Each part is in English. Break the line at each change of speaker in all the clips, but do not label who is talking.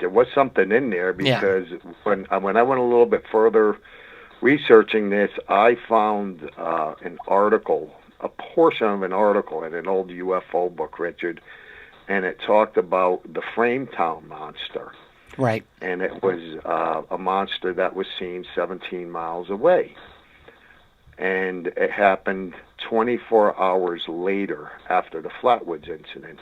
there was something in there
Yeah.
because when I went a little bit further researching this, I found an article, a portion of an article in an old UFO book, Richard, and it talked about the Frametown Monster.
Right.
And it was a monster that was seen 17 miles away. And it happened 24 hours later after the Flatwoods incident.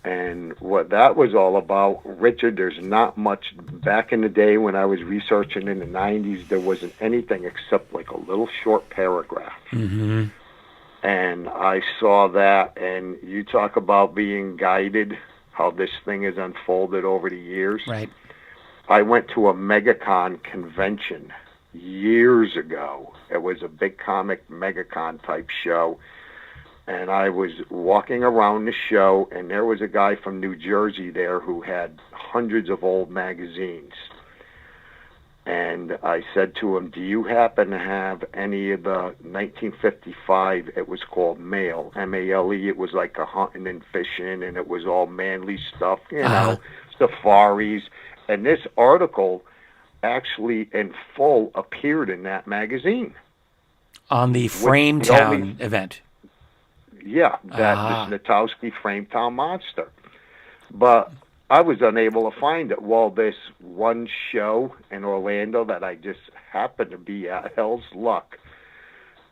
And what that was all about, Richard, there's not much. Back in the day when I was researching in the 90s, there wasn't anything except like a little short paragraph.
Mm-hmm.
And I saw that, and you talk about being guided, how this thing has unfolded over the years.
Right.
I went to a MegaCon convention years ago. It was a big comic MegaCon type show. And I was walking around the show, and there was a guy from New Jersey there who had hundreds of old magazines. And I said to him, do you happen to have any of the 1955, it was called Male, M-A-L-E, it was like a hunting and fishing, and it was all manly stuff, you know, safaris. And this article actually in full appeared in that magazine.
On the Frametown event.
Yeah, this Natowski Frametown Monster. But I was unable to find it. Well, this one show in Orlando that I just happened to be at, hell's luck,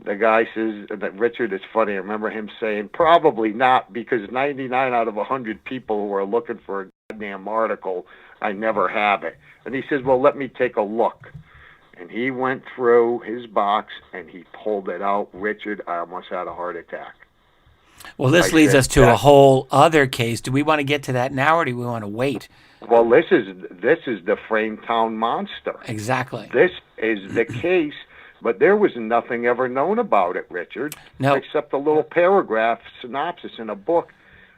the guy says that Richard is funny. I remember him saying, probably not, because 99 out of 100 people who are looking for a goddamn article, I never have it. And he says, well, let me take a look. And he went through his box and he pulled it out. Richard, I almost had a heart attack.
Well, this leads us to a whole other case. Do we want to get to that now, or do we want to wait?
Well, this is the Frametown Monster.
Exactly.
This is the case, but there was nothing ever known about it, Richard.
No.
Except a little paragraph synopsis in a book.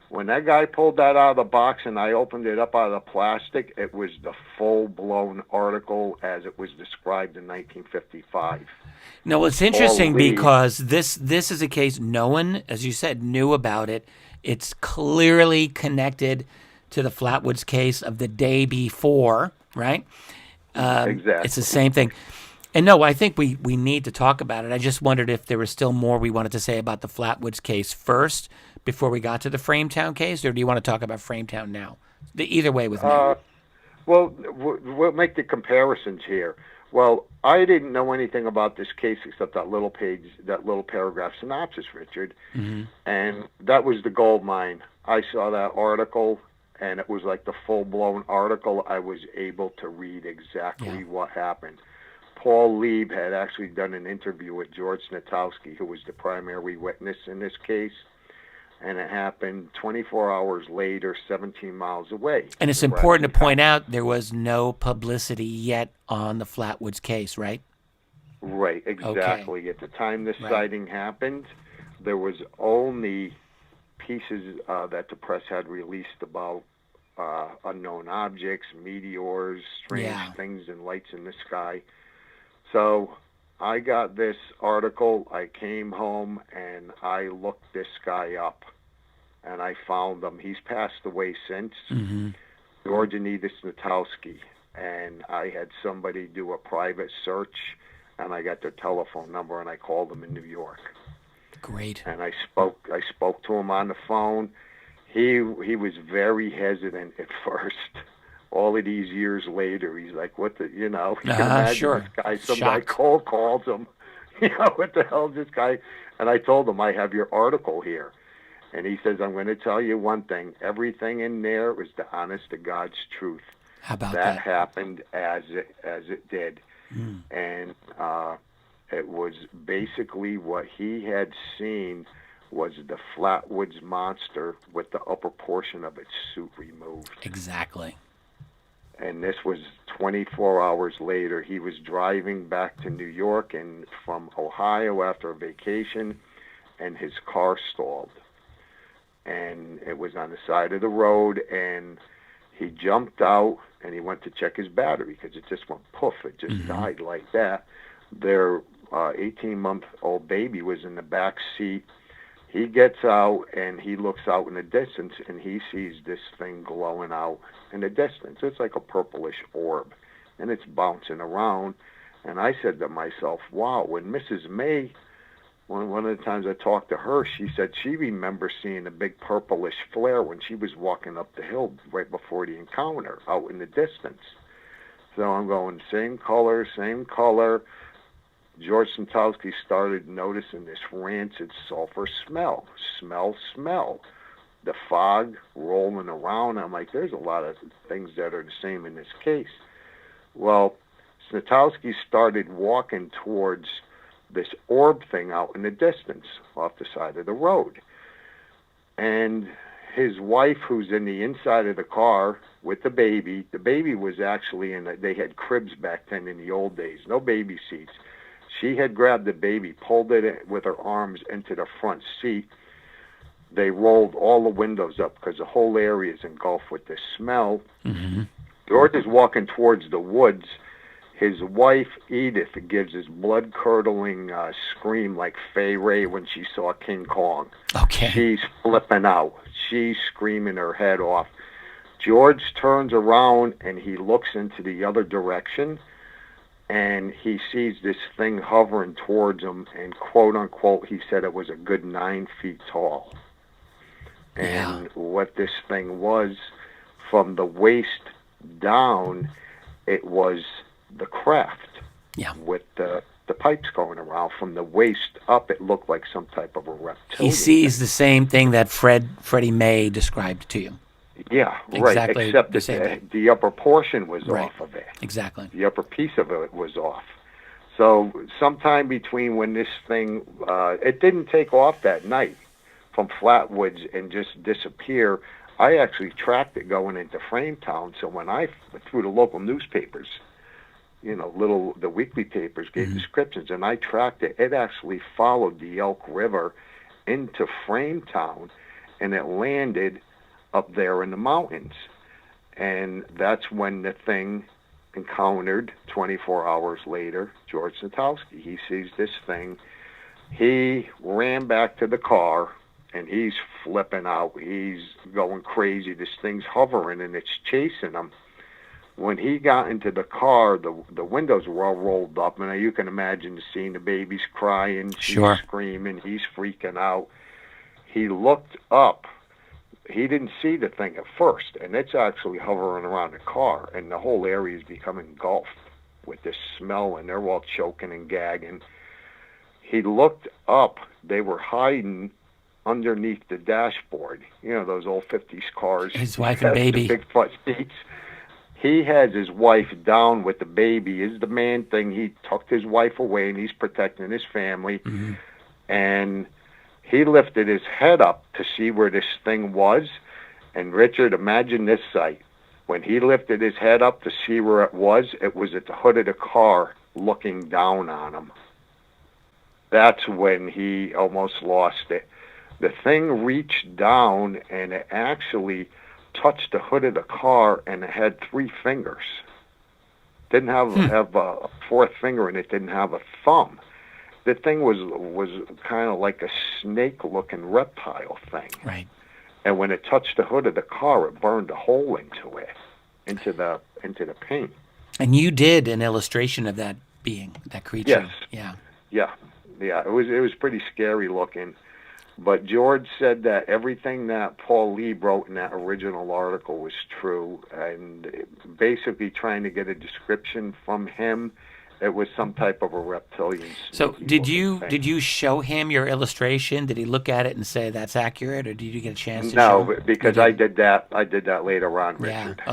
When that guy pulled that out of the box and I opened it up out of the plastic, it was the full-blown article as it was described in 1955.
No, it's interesting because this is a case no one, as you said, knew about it. It's clearly connected to the Flatwoods case of the day before, right?
Exactly.
It's the same thing. And no, I think we need to talk about it. I just wondered if there was still more we wanted to say about the Flatwoods case first before we got to the Frametown case, or do you want to talk about Frametown now? Either way with me.
Well, we'll make the comparisons here. Well, I didn't know anything about this case except that little page, that little paragraph synopsis, Richard.
Mm-hmm.
And that was the gold mine. I saw that article, and it was like the full-blown article. I was able to read exactly what happened. Paul Lieb had actually done an interview with George Natowski, who was the primary witness in this case. And it happened 24 hours later, 17 miles away.
And it's important to point out there was no publicity yet on the Flatwoods case, right?
Right, exactly. Okay. At the time this sighting happened, there was only pieces that the press had released about unknown objects, meteors, strange things and lights in the sky. So I got this article, I came home, and I looked this guy up, and I found him. He's passed away since, George Anidis Natowski, and I had somebody do a private search, and I got their telephone number, and I called him in New York.
Great.
And I spoke to him on the phone. He was very hesitant at first. All of these years later, he's like, what the, you know, you can imagine this guy, some guy cold calls him, you know, what the hell is this guy? And I told him, I have your article here. And he says, I'm going to tell you one thing. Everything in there was the honest to God's truth.
How about that?
That happened as it did. And it was basically what he had seen was the Flatwoods Monster with the upper portion of its suit removed.
Exactly.
And this was 24 hours later. He was driving back to New York and from Ohio after a vacation, and his car stalled. And it was on the side of the road, and he jumped out, and he went to check his battery because it just went poof. It just died like that. Their 18-month-old baby was in the back seat, He gets out and he looks out in the distance and he sees this thing glowing out in the distance. It's like a purplish orb and it's bouncing around. And I said to myself, wow, when Mrs. May, one of the times I talked to her, she said she remembers seeing a big purplish flare when she was walking up the hill right before the encounter out in the distance. So I'm going, same color, same color. George Santowski started noticing this rancid sulfur smell. The fog rolling around. I'm like, there's a lot of things that are the same in this case. Well, Santowski started walking towards this orb thing out in the distance off the side of the road. And his wife, who's in the inside of the car with the baby was actually they had cribs back then in the old days, no baby seats. She had grabbed the baby, pulled it with her arms into the front seat. They rolled all the windows up because the whole area is engulfed with this smell.
Mm-hmm.
George is walking towards the woods. His wife, Edith, gives this blood-curdling scream like Fay Ray when she saw King Kong.
Okay.
She's flipping out. She's screaming her head off. George turns around and he looks into the other direction. And he sees this thing hovering towards him, and quote unquote, he said it was a good 9 feet tall. And what this thing was, from the waist down, it was the craft with the pipes going around. From the waist up, it looked like some type of a reptilian.
He sees the same thing that Freddie May described to you.
Yeah,
exactly,
right, except that the upper portion was off of it.
Exactly.
The upper piece of it was off. So sometime between when this thing, it didn't take off that night from Flatwoods and just disappear. I actually tracked it going into Frametown. So when I, through the local newspapers, the weekly papers gave descriptions, and I tracked it. It actually followed the Elk River into Frametown, and it landed up there in the mountains. And that's when the thing encountered 24 hours later George Santowski. He sees this thing. He ran back to the car and he's flipping out. He's going crazy. This thing's hovering and it's chasing him. When he got into the car, the windows were all rolled up, and you can imagine seeing the babies crying, she's screaming, he's freaking out. He looked up. He didn't see the thing at first, and it's actually hovering around the car, and the whole area is becoming engulfed with this smell, and they're all choking and gagging. He looked up. They were hiding underneath the dashboard. Those old 50s cars.
His wife and baby.
The big front seats. He has his wife down with the baby. Is the man thing. He tucked his wife away, and he's protecting his family.
Mm-hmm.
And he lifted his head up to see where this thing was. And Richard, imagine this sight. When he lifted his head up to see where it was at the hood of the car looking down on him. That's when he almost lost it. The thing reached down and it actually touched the hood of the car, and it had 3 fingers. Didn't have a fourth finger, and it didn't have a thumb. The thing was kind of like a snake-looking reptile thing.
Right.
And when it touched the hood of the car, it burned a hole into it, into the paint.
And you did an illustration of that being, that creature.
Yes. Yeah. It was pretty scary looking. But George said that everything that Paul Lieb wrote in that original article was true, and basically trying to get a description from him, it was some type of a reptilian.
So did you show him your illustration? Did he look at it and say that's accurate, or did you get a chance to show him?
No, because I did that later on, Richard.
Yeah.